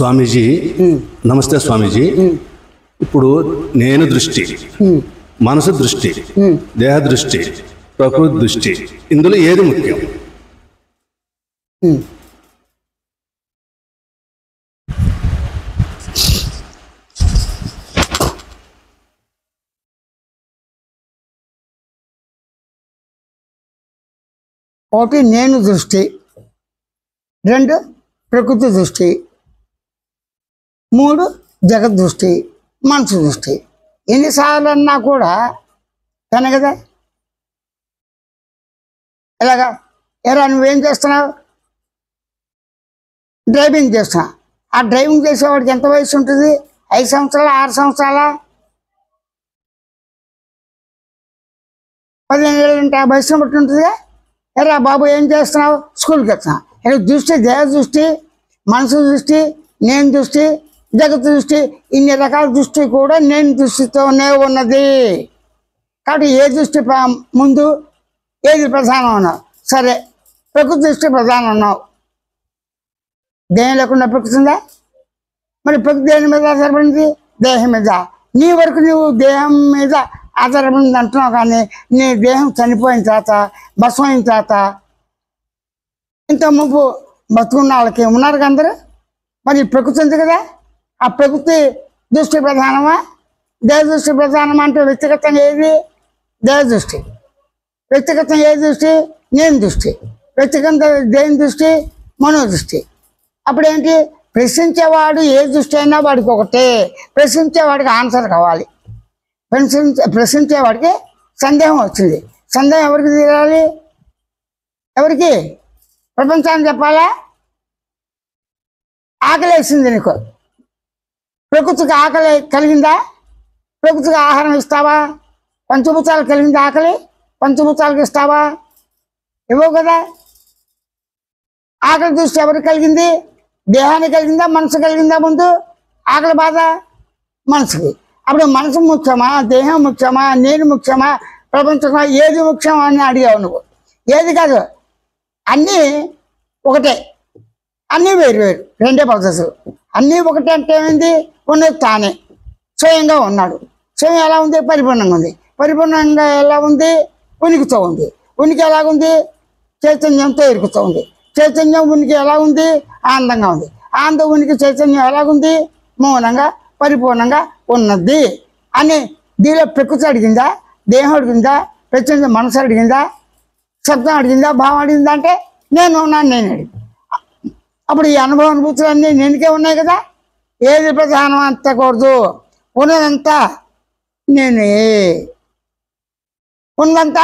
స్వామీజీ నమస్తే స్వామీజీ. ఇప్పుడు నేను దృష్టి, మనసు దృష్టి, దేహ దృష్టి, ప్రకృతి దృష్టి, ఇందులో ఏది ముఖ్యం? ఒకటి నేను దృష్టి, రెండు ప్రకృతి దృష్టి, మూడు జగత్ దృష్టి, మనసు దృష్టి. ఎన్నిసార్లు అన్నా కూడా తనే కదా. ఎలాగా? ఎరా నువ్వేం చేస్తున్నావు? డ్రైవింగ్ చేస్తున్నా. ఆ డ్రైవింగ్ చేసేవాడికి ఎంత వయసు ఉంటుంది? 5 సంవత్సరాల, 6 సంవత్సరాల, 15 ఏళ్ళు ఉంటే ఆ వయసును బట్టి ఉంటుందిగా. ఎరా బాబు ఏం చేస్తున్నావు? స్కూల్కి వెళ్తున్నా. ఇలా దృష్టి, దేహ దృష్టి, మనసు దృష్టి, నేను దృష్టి, జగత్ దృష్టి, ఇన్ని రకాల దృష్టి కూడా నేను దృష్టితోనే ఉన్నది. కాబట్టి ఏ దృష్టి ముందు, ఏది ప్రధానం అన్నావు? సరే, ప్రకృతి దృష్టి ప్రధానం అన్నావు. దేహం లేకుండా ప్రకృతి ఉందా? మరి ప్రకృతి దేని మీద ఆధారపడింది? దేహం మీద. నీ వరకు నువ్వు దేహం మీద ఆధారపడింది అంటున్నావు, కానీ నీ దేహం చనిపోయిన తర్వాత, భస్మైన తర్వాత, ఇంత ముందు బతుకున్న వాళ్ళకి ఉన్నారు కదా అందరూ. మరి ప్రకృతి ఉంది కదా. ఆ ప్రకృతి దృష్టి ప్రధానమా, దేహ దృష్టి ప్రధానమా అంటే వ్యక్తిగతంగా ఏది? దేహ దృష్టి. వ్యక్తిగతంగా ఏ దృష్టి? నేను దృష్టి. వ్యక్తిగత దేని దృష్టి? మనో దృష్టి. అప్పుడేంటి? ప్రశ్నించేవాడు ఏ దృష్టి అయినా వాడికి ఒకటే. ప్రశ్నించేవాడికి ఆన్సర్ కావాలి. ప్రశ్నించేవాడికి సందేహం వచ్చింది. సందేహం ఎవరికి తీరాలి? ఎవరికి? ప్రపంచాన్ని చెప్పాలా? ఆకలి వేసింది నీకు, ప్రకృతికి ఆకలి కలిగిందా? ప్రకృతికి ఆహారం ఇస్తావా? పంచభూతాలు కలిగింది ఆకలి, పంచభూతాలకు ఇస్తావా? ఇవ్వవు కదా. ఆకలి దృష్టి ఎవరికి కలిగింది? దేహానికి కలిగిందా, మనసు కలిగిందా? ముందు ఆకలి బాధ మనసుకి. అప్పుడు మనసు ముఖ్యమా, దేహం ముఖ్యమా, నేను ముఖ్యమా, ప్రపంచమా, ఏది ముఖ్యం అని అడిగావు నువ్వు. ఏది కాదు, అన్నీ ఒకటే, అన్నీ వేరు వేరు, రెండే పద్ధతులు. అన్నీ ఒకటే అంటే ఏమైంది? ఉన్నది తానే స్వయంగా ఉన్నాడు. స్వయం ఎలా ఉంది? పరిపూర్ణంగా ఉంది. పరిపూర్ణంగా ఎలా ఉంది? ఉనికితో ఉంది. ఉనికి ఎలాగుంది? చైతన్యంతో ఇరుకుతూ ఉంది. చైతన్యం ఉనికి ఎలా ఉంది? ఆనందంగా ఉంది. ఆనంద ఉనికి చైతన్యం ఎలాగుంది? మౌనంగా పరిపూర్ణంగా ఉన్నది అని. దీనిలో ప్రకృతి అడిగిందా, దేహం అడిగిందా, ప్రత్యేక మనసు అడిగిందా, శబ్దం అడిగిందా, భావం అడిగిందా అంటే నేను ఉన్నాను, నేను అడిగింది. అప్పుడు ఈ అనుభవ అనుభూతులు అన్నీ నేనుకే ఉన్నాయి కదా. ఏది ప్రధానం అంతకూడదు. ఉన్నదంతా నేనే, ఉన్నదంతా